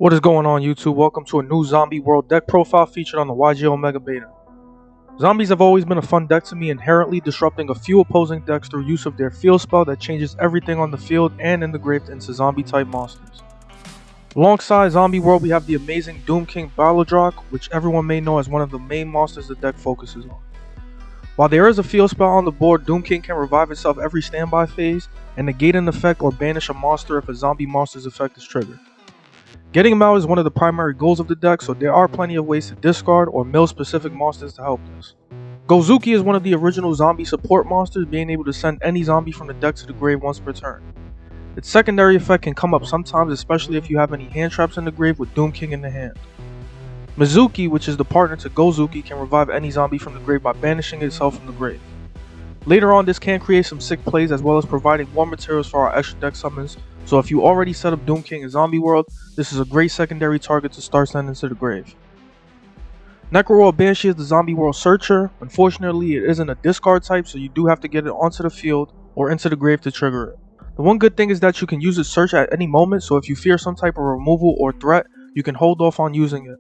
What is going on YouTube? Welcome to a new Zombie World deck profile featured on the YGO Mega Beta. Zombies have always been a fun deck to me, inherently disrupting a few opposing decks through use of their field spell that changes everything on the field and in the grave into zombie type monsters. Alongside Zombie World we have the amazing Doomking Balerdroch, which everyone may know as one of the main monsters the deck focuses on. While there is a field spell on the board, Doomking can revive itself every standby phase and negate an effect or banish a monster if a zombie monster's effect is triggered. Getting him out is one of the primary goals of the deck, so there are plenty of ways to discard or mill specific monsters to help this. Gozuki is one of the original zombie support monsters, being able to send any zombie from the deck to the grave once per turn. Its secondary effect can come up sometimes, especially if you have any hand traps in the grave with Doomking in the hand. Mezuki, which is the partner to Gozuki, can revive any zombie from the grave by banishing itself from the grave. Later on, this can create some sick plays as well as providing more materials for our extra deck summons, so if you already set up Doomking in Zombie World, this is a great secondary target to start sending to the grave. Necroworld Banshee is the Zombie World Searcher. Unfortunately, it isn't a discard type, so you do have to get it onto the field or into the grave to trigger it. The one good thing is that you can use its search at any moment, so if you fear some type of removal or threat, you can hold off on using it.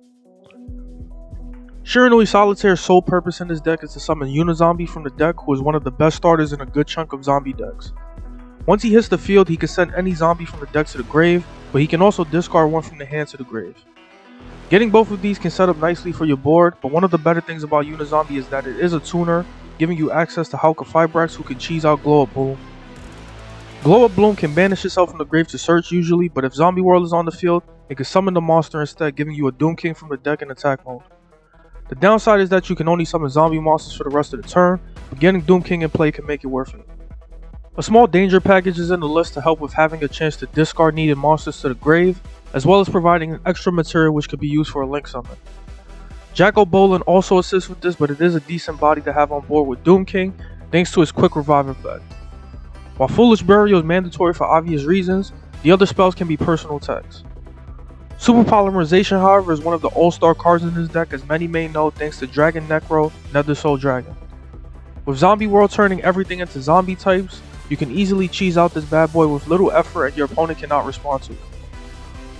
Shiranui Solitaire's sole purpose in this deck is to summon Uni-Zombie from the deck, who is one of the best starters in a good chunk of zombie decks. Once he hits the field, he can send any zombie from the deck to the grave, but he can also discard one from the hand to the grave. Getting both of these can set up nicely for your board, but one of the better things about Uni-Zombie is that it is a tuner, giving you access to Fibrax, who can cheese out Glow Up Bloom. Glow Up Bloom can banish itself from the grave to search usually, but if Zombie World is on the field, it can summon the monster instead, giving you a Doomking from the deck in attack mode. The downside is that you can only summon zombie monsters for the rest of the turn, but getting Doomking in play can make it worth it. A small danger package is in the list to help with having a chance to discard needed monsters to the grave, as well as providing an extra material which could be used for a link summon. Jack-o-Bolan also assists with this, but it is a decent body to have on board with Doomking, thanks to its quick revive effect. While Foolish Burial is mandatory for obvious reasons, the other spells can be personal attacks. Super Polymerization, however, is one of the all-star cards in this deck, as many may know thanks to Dragon Necro, Nether Soul Dragon. With Zombie World turning everything into zombie types, you can easily cheese out this bad boy with little effort and your opponent cannot respond to it.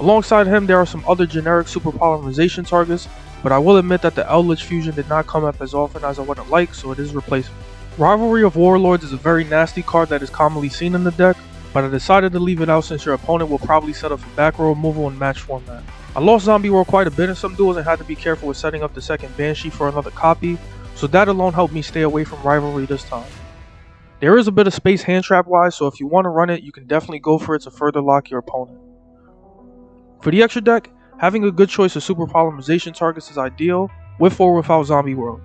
Alongside him, there are some other generic Super Polymerization targets, but I will admit that the Eldritch Fusion did not come up as often as I would have liked, so it is replaceable. Rivalry of Warlords is a very nasty card that is commonly seen in the deck, but I decided to leave it out since your opponent will probably set up for back row removal in match format. I lost Zombie World quite a bit in some duels and had to be careful with setting up the second Banshee for another copy, so that alone helped me stay away from Rivalry this time. There is a bit of space hand trap wise, so if you want to run it, you can definitely go for it to further lock your opponent. For the extra deck, having a good choice of Super Polymerization targets is ideal, with or without Zombie World.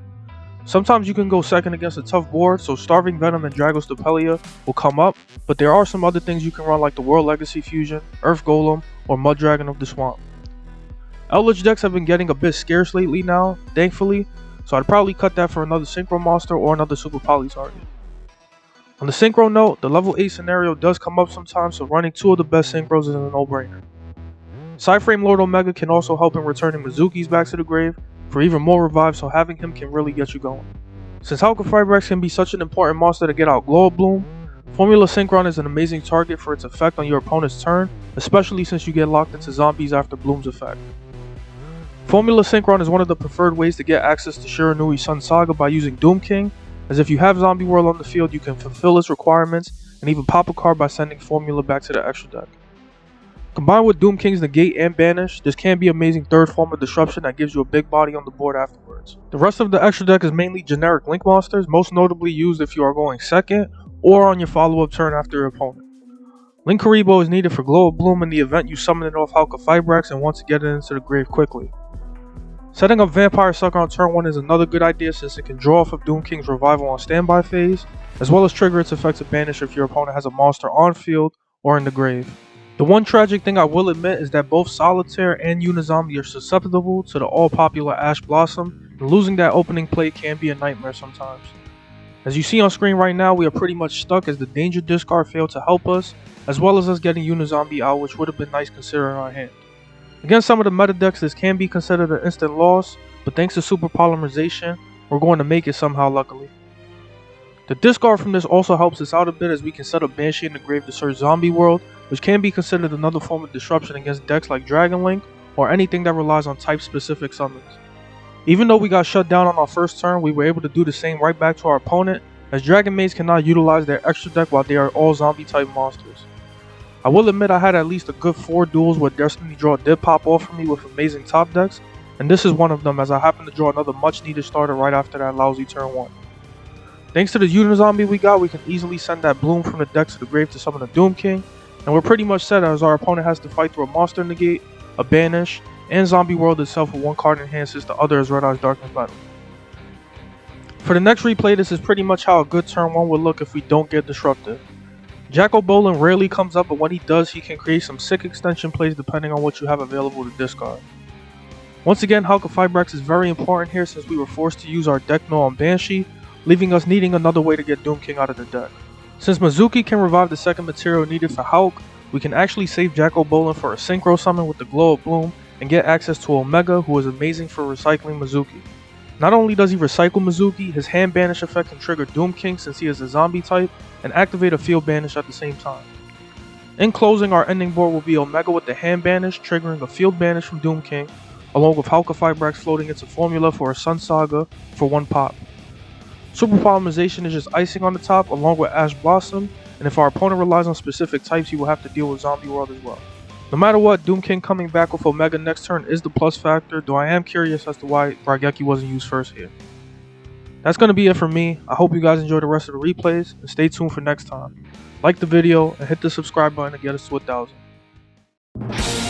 Sometimes you can go second against a tough board, so Starving Venom and Dragostepelia will come up, but there are some other things you can run like the World Legacy Fusion, Earth Golem, or Mud Dragon of the Swamp. Eldritch decks have been getting a bit scarce lately now, thankfully, so I'd probably cut that for another Synchro monster or another Super Poly target. On the Synchro note, the level 8 scenario does come up sometimes, so running two of the best Synchros is a no-brainer. Sideframe Lord Omega can also help in returning Mezukis back to the grave for even more revives, so having him can really get you going. Since Fibrax can be such an important monster to get out Glow Up Bloom, Formula Synchron is an amazing target for its effect on your opponent's turn, especially since you get locked into zombies after Bloom's effect. Formula Synchron is one of the preferred ways to get access to Shiranui Sun Saga by using Doomking, as if you have Zombie World on the field, you can fulfill its requirements and even pop a card by sending Formula back to the extra deck. Combined with Doomking's Negate and Banish, this can be an amazing third form of disruption that gives you a big body on the board afterwards. The rest of the extra deck is mainly generic link monsters, most notably used if you are going second or on your follow-up turn after your opponent. Link Karibo is needed for Glow Up Bloom in the event you summon it off Fibrax and want to get it into the grave quickly. Setting up Vampire Sucker on turn 1 is another good idea since it can draw off of Doomking's revival on standby phase, as well as trigger its effect to banish if your opponent has a monster on field or in the grave. The one tragic thing I will admit is that both Solitaire and Uni-Zombie are susceptible to the all-popular Ash Blossom, and losing that opening play can be a nightmare sometimes. As you see on screen right now, we are pretty much stuck as the Danger discard failed to help us, as well as us getting Uni-Zombie out, which would have been nice considering our hand. Against some of the meta decks, this can be considered an instant loss, but thanks to Super Polymerization, we're going to make it somehow luckily. The discard from this also helps us out a bit, as we can set up Banshee in the grave to search Zombie World, which can be considered another form of disruption against decks like Dragon Link or anything that relies on type specific summons. Even though we got shut down on our first turn, we were able to do the same right back to our opponent, as Dragon Maids cannot utilize their extra deck while they are all zombie type monsters. I will admit I had at least a good 4 duels where Destiny Draw did pop off for me with amazing top decks, and this is one of them as I happened to draw another much needed starter right after that lousy turn 1. Thanks to the Uni-Zombie we got, we can easily send that Bloom from the deck to the grave to summon a Doom King, and we're pretty much set as our opponent has to fight through a Monster Negate, a Banish, and Zombie World itself with 1 card in hand since the other is Red Eye's Darkness Battle. For the next replay, this is pretty much how a good turn 1 would look if we don't get disrupted. Jack-o-Bolan rarely comes up, but when he does, he can create some sick extension plays depending on what you have available to discard. Once again, Hulk of Fibrax is very important here since we were forced to use our deck null on Banshee, leaving us needing another way to get Doom King out of the deck. Since Mezuki can revive the second material needed for Hulk, we can actually save Jack-o-Bolan for a Synchro summon with the Glow of Bloom and get access to Omega, who is amazing for recycling Mezuki. Not only does he recycle Mezuki, his hand banish effect can trigger Doom King since he is a zombie type and activate a field banish at the same time. In closing, our ending board will be Omega with the hand banish triggering a field banish from Doom King, along with Hulk of Fibrax floating its formula for a Sun Saga for 1 pop. Super Polymerization is just icing on the top along with Ash Blossom, and if our opponent relies on specific types, he will have to deal with Zombie World as well. No matter what, Doom King coming back with Omega next turn is the plus factor, though I am curious as to why Raigeki wasn't used first here. That's going to be it for me. I hope you guys enjoy the rest of the replays, and stay tuned for next time. Like the video, and hit the subscribe button to get us to 1,000.